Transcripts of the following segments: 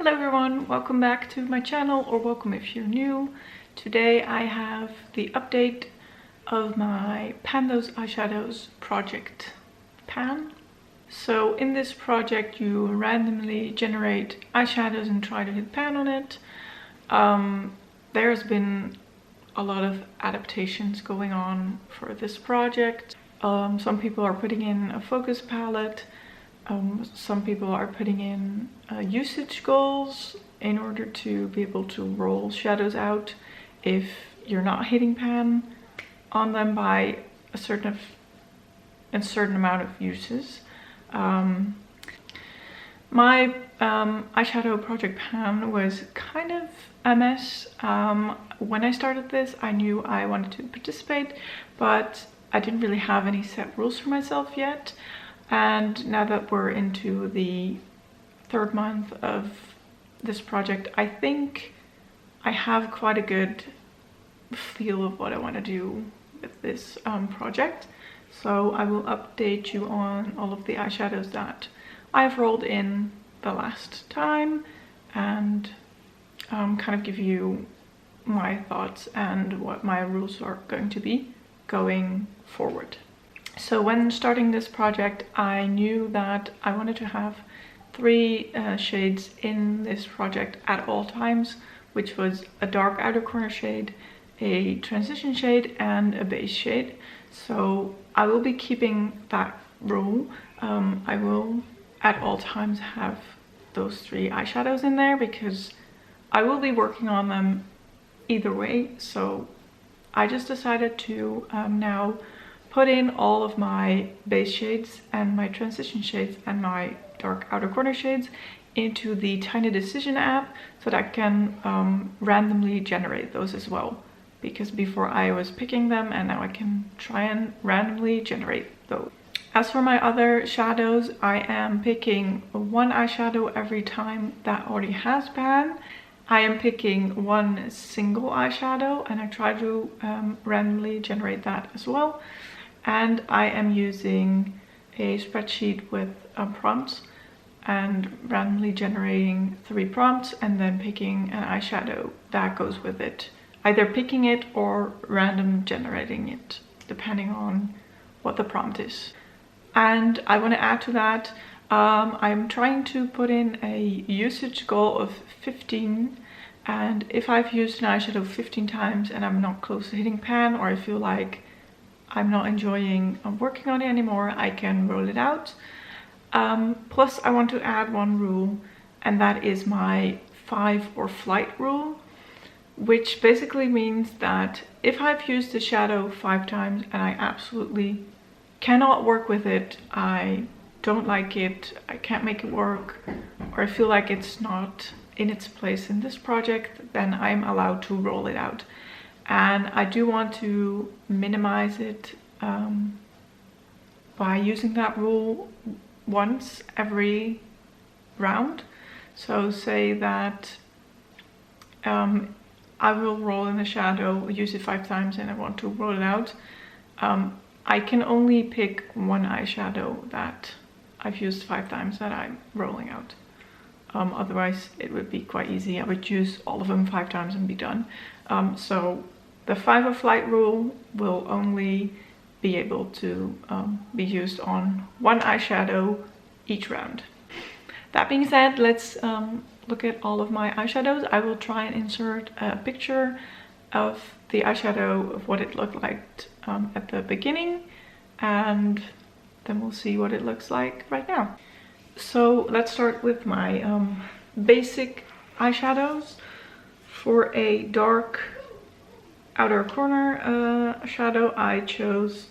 Hello everyone, welcome back to my channel, or welcome if you're new. Today I have the update of my Pan Those Eyeshadows project pan. So in this project you randomly generate eyeshadows and try to hit pan on it. There's been a lot of adaptations going on for this project. Some people are putting in a focus palette. Some people are putting in usage goals in order to be able to roll shadows out if you're not hitting pan on them by a certain amount of uses. My eyeshadow project pan was kind of a mess. When I started this, I knew I wanted to participate, but I didn't really have any set rules for myself yet. And now that we're into the third month of this project, I think I have quite a good feel of what I want to do with this project. So I will update you on all of the eyeshadows that I've rolled in the last time and kind of give you my thoughts and what my rules are going to be going forward. So when starting this project, I knew that I wanted to have three shades in this project at all times, which was a dark outer corner shade, a transition shade, and a base shade. So I will be keeping that rule. I will at all times have those three eyeshadows in there because I will be working on them either way. So I just decided to now put in all of my base shades and my transition shades and my dark outer corner shades into the Tiny Decision app so that I can randomly generate those as well. Because before I was picking them and now I can try and randomly generate those. As for my other shadows, I am picking one eyeshadow every time that already has pan. I am picking one single eyeshadow and I try to randomly generate that as well. And I am using a spreadsheet with prompts and randomly generating 3 prompts and then picking an eyeshadow that goes with it. Either picking it or random generating it, depending on what the prompt is. And I want to add to that, I'm trying to put in a usage goal of 15. And if I've used an eyeshadow 15 times and I'm not close to hitting pan, or I feel like I'm not enjoying working on it anymore, I can roll it out. Plus I want to add one rule, and that is my 5 or flight rule, which basically means that if I've used the shadow 5 times and I absolutely cannot work with it, I don't like it, I can't make it work, or I feel like it's not in its place in this project, then I'm allowed to roll it out. And I do want to minimize it by using that rule once every round. So say that I will roll in the shadow, use it 5 times and I want to roll it out. I can only pick one eyeshadow that I've used 5 times that I'm rolling out. Otherwise it would be quite easy. I would use all of them 5 times and be done. So the 5 of flight rule will only be able to be used on one eyeshadow each round. That being said, let's look at all of my eyeshadows. I will try and insert a picture of the eyeshadow of what it looked like at the beginning, and then we'll see what it looks like right now. So let's start with my basic eyeshadows. For a dark outer corner shadow, I chose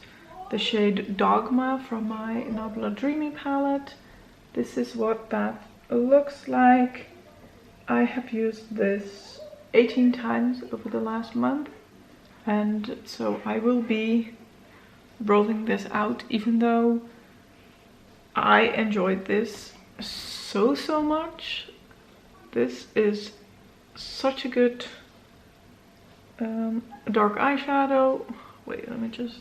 the shade Dogma from my Nobla Dreamy palette. This is what that looks like. I have used this 18 times over the last month, and so I will be rolling this out, even though I enjoyed this so much. This is such a good dark eyeshadow. Wait, let me just...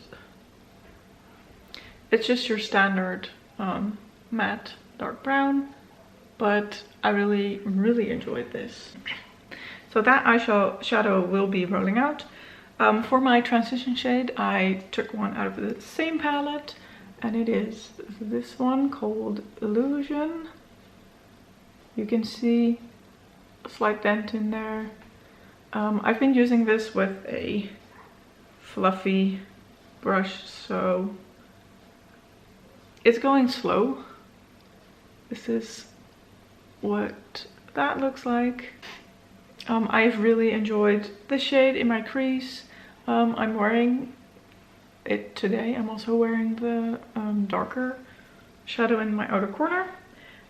It's just your standard matte dark brown, but I really enjoyed this. So that eyeshadow will be rolling out. For my transition shade, I took one out of the same palette, and it is this one called Illusion. You can see a slight dent in there. I've been using this with a fluffy brush, so it's going slow. This is what that looks like. I've really enjoyed the shade in my crease. I'm wearing it today. I'm also wearing the darker shadow in my outer corner.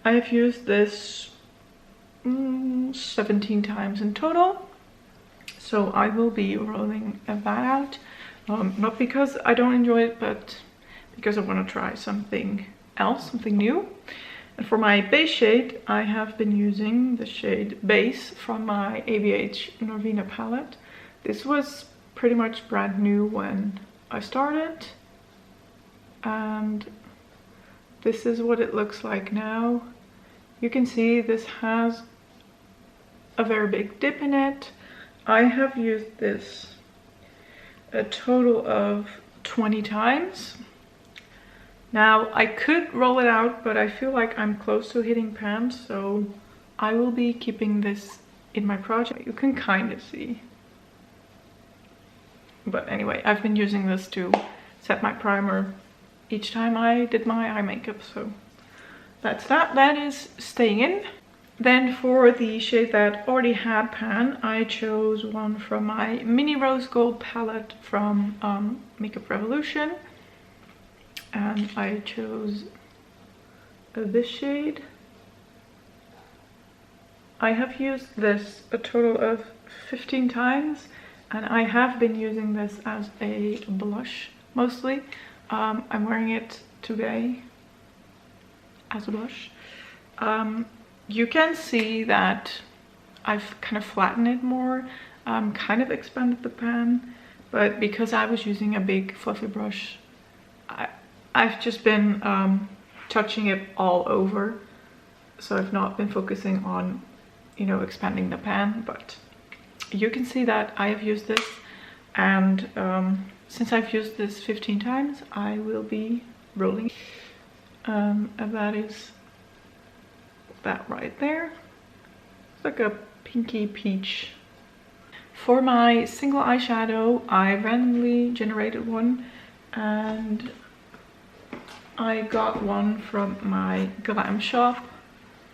I have used this 17 times in total. So I will be rolling that out. Not because I don't enjoy it, but because I want to try something else, something new. And for my base shade, I have been using the shade Base from my ABH Norvina palette. This was pretty much brand new when I started. And this is what it looks like now. You can see this has a very big dip in it. I have used this a total of 20 times. Now I could roll it out, but I feel like I'm close to hitting pan, so I will be keeping this in my project. You can kind of see. But anyway, I've been using this to set my primer each time I did my eye makeup, so that's that. That is staying in. Then for the shade that already had pan, I chose one from my mini rose gold palette from Makeup Revolution. And I chose this shade. I have used this a total of 15 times, and I have been using this as a blush mostly. I'm wearing it today as a blush. You can see that I've kind of flattened it more, kind of expanded the pan, but because I was using a big fluffy brush, I've just been touching it all over, so I've not been focusing on, you know, expanding the pan. But you can see that I have used this, and since I've used this 15 times, I will be rolling. And that is that right there. It's like a pinky peach. For my single eyeshadow, I randomly generated one, and I got one from my Glam Shop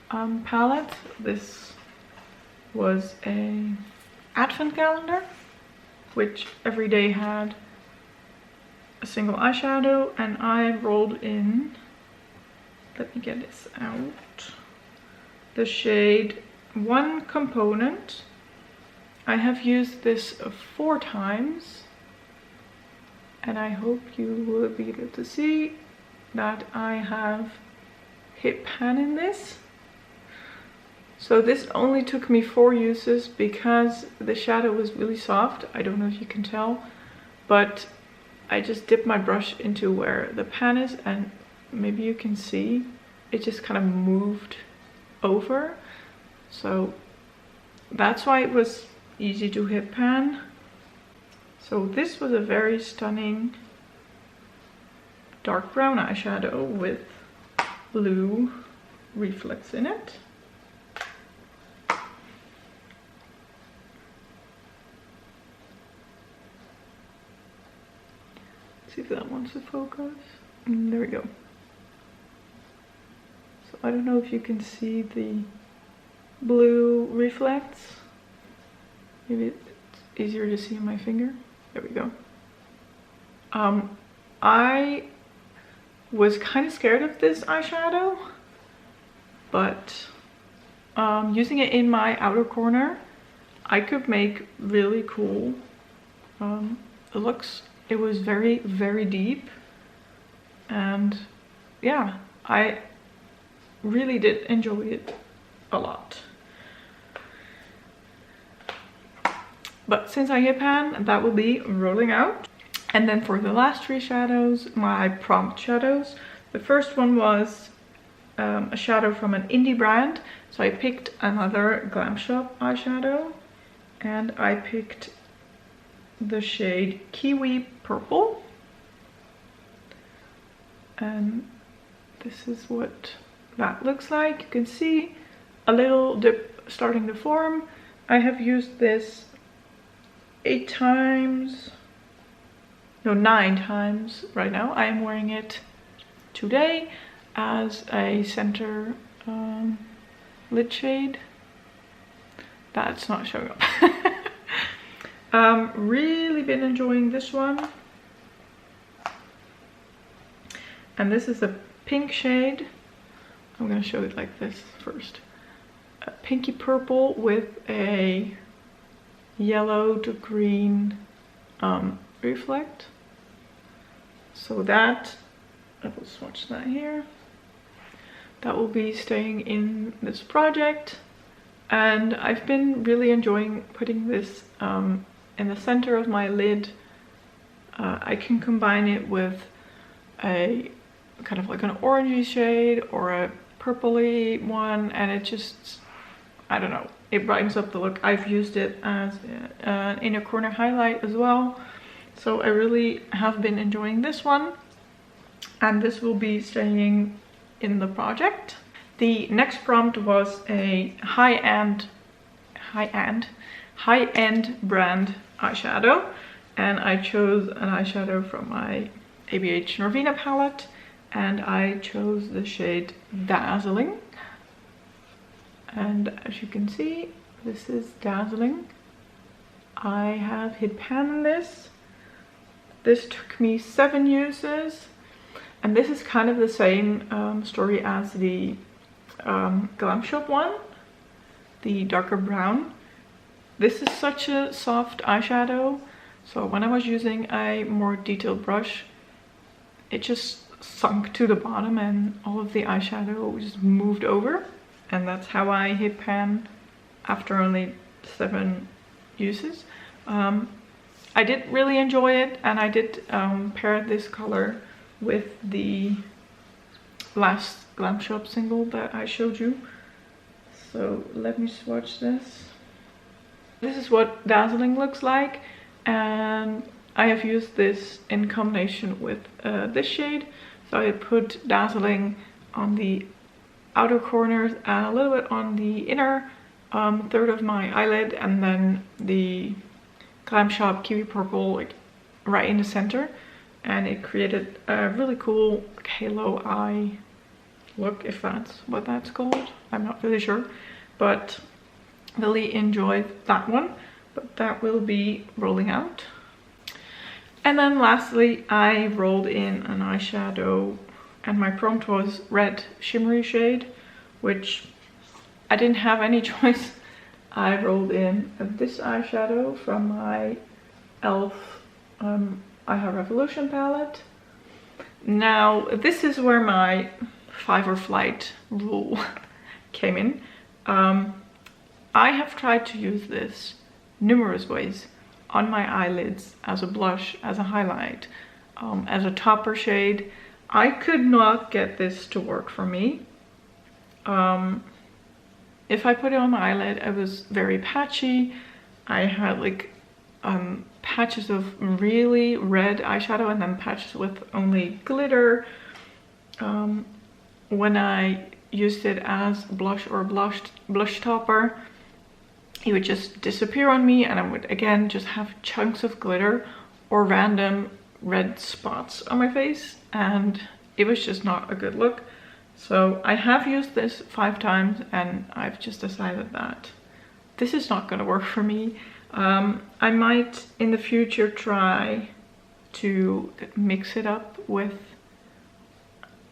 palette. This was a advent calendar, which every day had a single eyeshadow, and I rolled in, let me get this out, the shade One Component. I have used this 4 times, and I hope you will be able to see that I have hit pan in this. So this only took me 4 uses because the shadow was really soft. I don't know if you can tell, but I just dipped my brush into where the pan is, and maybe you can see it just kind of moved over. So that's why it was easy to hit pan. So this was a very stunning dark brown eyeshadow with blue reflex in it. See if that wants to focus. There we go. So I don't know if you can see the blue reflex. Maybe it's easier to see on my finger. There we go. I was kind of scared of this eyeshadow, but using it in my outer corner, I could make really cool looks. It was very, very deep, and yeah, I really did enjoy it a lot. But since I hit pan, that will be rolling out. And then for the last 3 shadows, my prompt shadows. The first one was a shadow from an indie brand. So I picked another Glam Shop eyeshadow, and I picked the shade Kiwi Purple. And this is what that looks like. You can see a little dip starting to form. I have used this 9 times right now. I am wearing it today as a center lid shade. That's not showing up. Really been enjoying this one. And this is a pink shade. I'm gonna show it like this first. A pinky purple with a yellow to green reflect. So that, I will swatch that here. That will be staying in this project. And I've been really enjoying putting this in the center of my lid. I can combine it with a kind of like an orangey shade or a purpley one, and it just, I don't know, it brightens up the look. I've used it as an inner corner highlight as well. So I really have been enjoying this one, and this will be staying in the project. The next prompt was a high-end brand eyeshadow, and I chose an eyeshadow from my ABH Norvina palette, and I chose the shade Dazzling. And as you can see, this is Dazzling. I have hit pan in this. This took me 7 uses, and this is kind of the same story as the Glam Shop one, the darker brown. This is such a soft eyeshadow, so when I was using a more detailed brush, it just sunk to the bottom and all of the eyeshadow just moved over, and that's how I hit pan after only 7 uses. I did really enjoy it, and I did pair this color with the last Glam Shop single that I showed you. So let me swatch this. This is what Dazzling looks like, and I have used this in combination with this shade. So I put Dazzling on the outer corners and a little bit on the inner third of my eyelid, and then the Glam Shop Kiwi Purple like right in the center, and it created a really cool halo eye look, if that's what that's called. I'm not really sure, but really enjoyed that one. But that will be rolling out. And then lastly, I rolled in an eyeshadow, and my prompt was red shimmery shade, which I didn't have any choice. I rolled in this eyeshadow from my e.l.f. Eye Revolution palette. Now, this is where my five or flight rule came in. I have tried to use this numerous ways on my eyelids as a blush, as a highlight, as a topper shade. I could not get this to work for me. If I put it on my eyelid, it was very patchy. I had like patches of really red eyeshadow and then patches with only glitter. When I used it as blush or blush topper, it would just disappear on me, and I would again just have chunks of glitter or random red spots on my face, and it was just not a good look. So I have used this 5 times, and I've just decided that this is not going to work for me. I might in the future try to mix it up with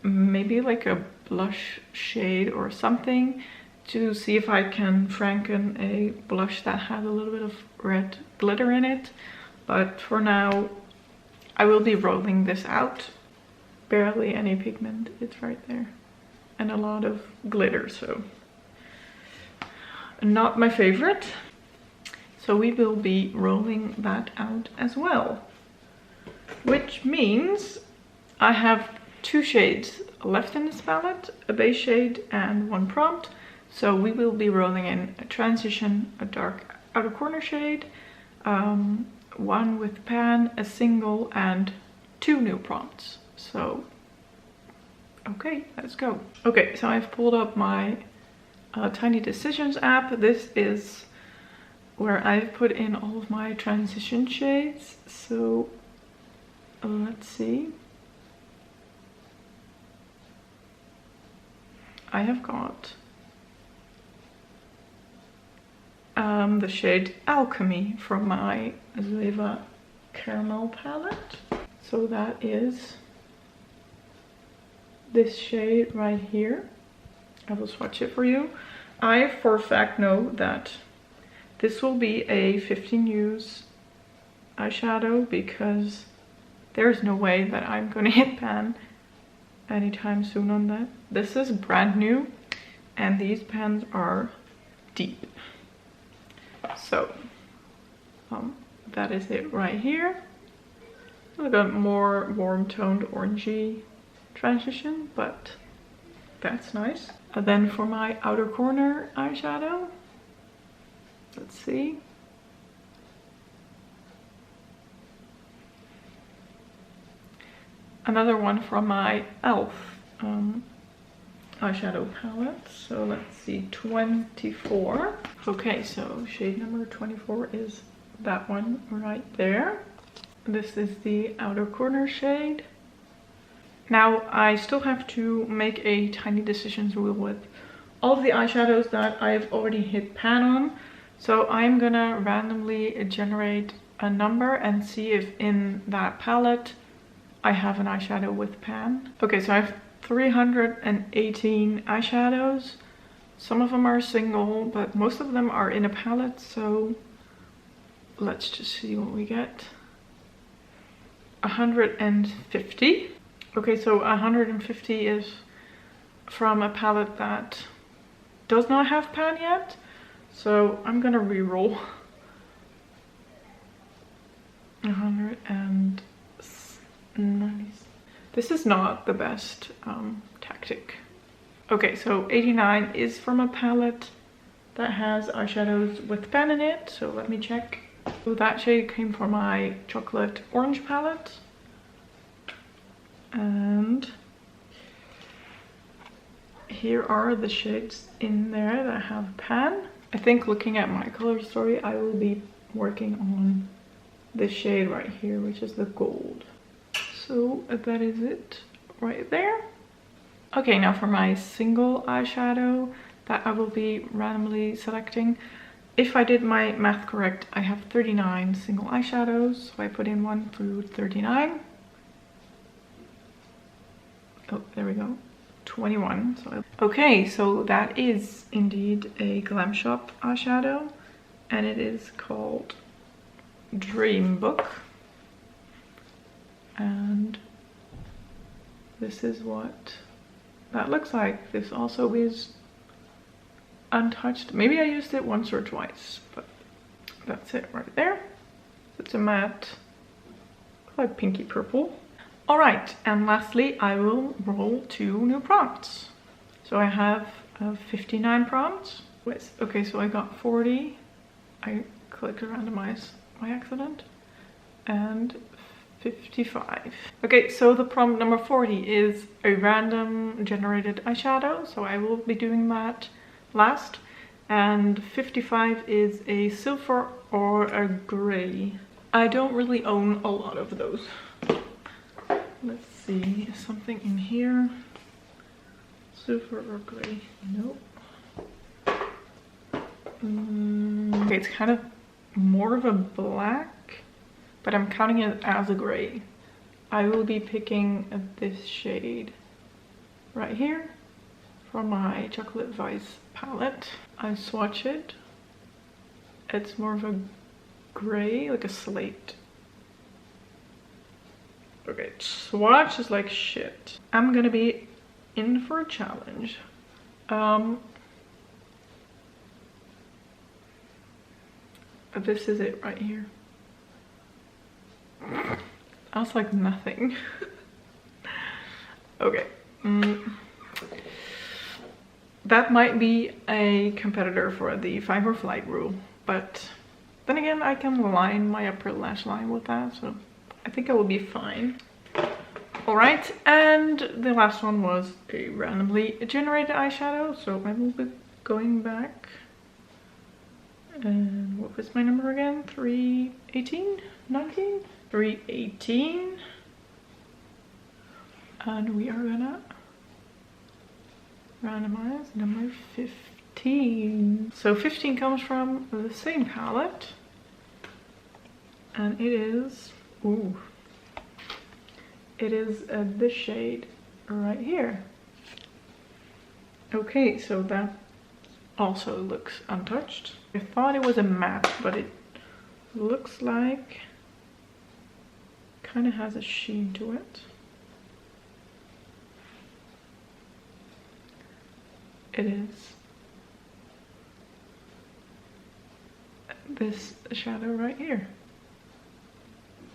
maybe like a blush shade or something to see if I can franken a blush that has a little bit of red glitter in it. But for now, I will be rolling this out. Barely any pigment, it's right there. And a lot of glitter, so not my favorite. So we will be rolling that out as well. Which means I have 2 shades left in this palette, a base shade and 1 prompt. So we will be rolling in a transition, a dark outer corner shade, 1 with pan, a single, and 2 new prompts. So, okay, let's go. Okay, so I've pulled up my Tiny Decisions app. This is where I've put in all of my transition shades. So, let's see. I have got the shade Alchemy from my Zeva Caramel palette. So that is this shade right here. I will swatch it for you. I for a fact know that this will be a 15 use eyeshadow because there's no way that I'm gonna hit pan anytime soon on that. This is brand new and these pans are deep. So that is it right here. A little bit more warm toned orangey transition, but that's nice. And then for my outer corner eyeshadow, let's see. Another one from my e.l.f. Eyeshadow palette. So let's see, 24. Okay, so shade number 24 is that one right there. This is the outer corner shade. Now I still have to make a Tiny Decisions rule with all of the eyeshadows that I've already hit pan on. So I'm gonna randomly generate a number and see if in that palette I have an eyeshadow with pan. Okay, so I have 318 eyeshadows. Some of them are single, but most of them are in a palette, so let's just see what we get. 150. Okay, so 150 is from a palette that does not have pan yet. So I'm gonna re-roll 190. This is not the best tactic. Okay, so 89 is from a palette that has eyeshadows with pan in it. So let me check. So that shade came from my chocolate orange palette. And here are the shades in there that have pan. I think looking at my color story, I will be working on this shade right here, which is the gold. So that is it right there. Okay, now for my single eyeshadow that I will be randomly selecting. If I did my math correct, I have 39 single eyeshadows. So I put in 1 through 39. Oh, there we go. 21. Okay, so that is indeed a Glam Shop eyeshadow, and it is called Dream Book. And this is what that looks like. This also is untouched. Maybe I used it once or twice, but that's it right there. It's a matte, like pinky purple. All right, and lastly, I will roll 2 new prompts. So I have 59 prompts. Okay, so I got 40. I clicked randomize by accident. And 55. Okay, so the prompt number 40 is a random generated eyeshadow. So I will be doing that last. And 55 is a silver or a gray. I don't really own a lot of those. Let's see, something in here. Silver or gray? Nope. Okay, it's kind of more of a black, but I'm counting it as a gray. I will be picking this shade right here from my Chocolate Vice palette. I swatch it. It's more of a gray, like a slate. Okay, swatch is like shit. I'm gonna be in for a challenge. This is it right here. That's like nothing. Okay. That might be a competitor for the 5 more flight rule, but then again, I can line my upper lash line with that, so I think I will be fine. Alright, and the last one was a randomly generated eyeshadow, so I will be going back. And what was my number again? 318? 19? 318. And we are gonna randomize number 15. So 15 comes from the same palette. And it is, ooh. It is this shade right here. Okay, so that also looks untouched. I thought it was a matte, but it looks like kind of has a sheen to it. It is this shadow right here.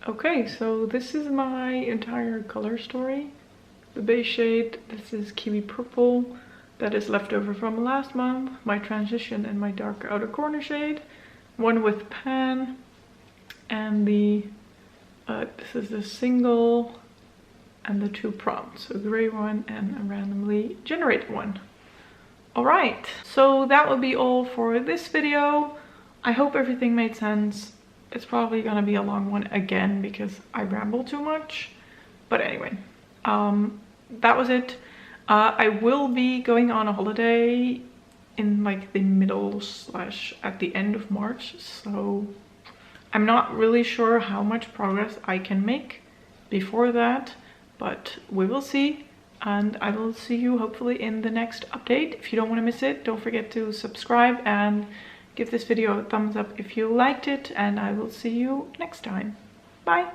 Okay, so this is my entire color story. The base shade, this is kiwi purple, that is left over from last month, my transition and my dark outer corner shade, one with pan, and the this is the single and the 2 prompts, a gray one and a randomly generated one. Alright, so that will be all for this video. I hope everything made sense. It's probably gonna be a long one again because I ramble too much. But anyway, that was it. I will be going on a holiday in like the middle / at the end of March. So I'm not really sure how much progress I can make before that, but we will see. And I will see you hopefully in the next update. If you don't want to miss it, don't forget to subscribe and give this video a thumbs up if you liked it, and I will see you next time. Bye!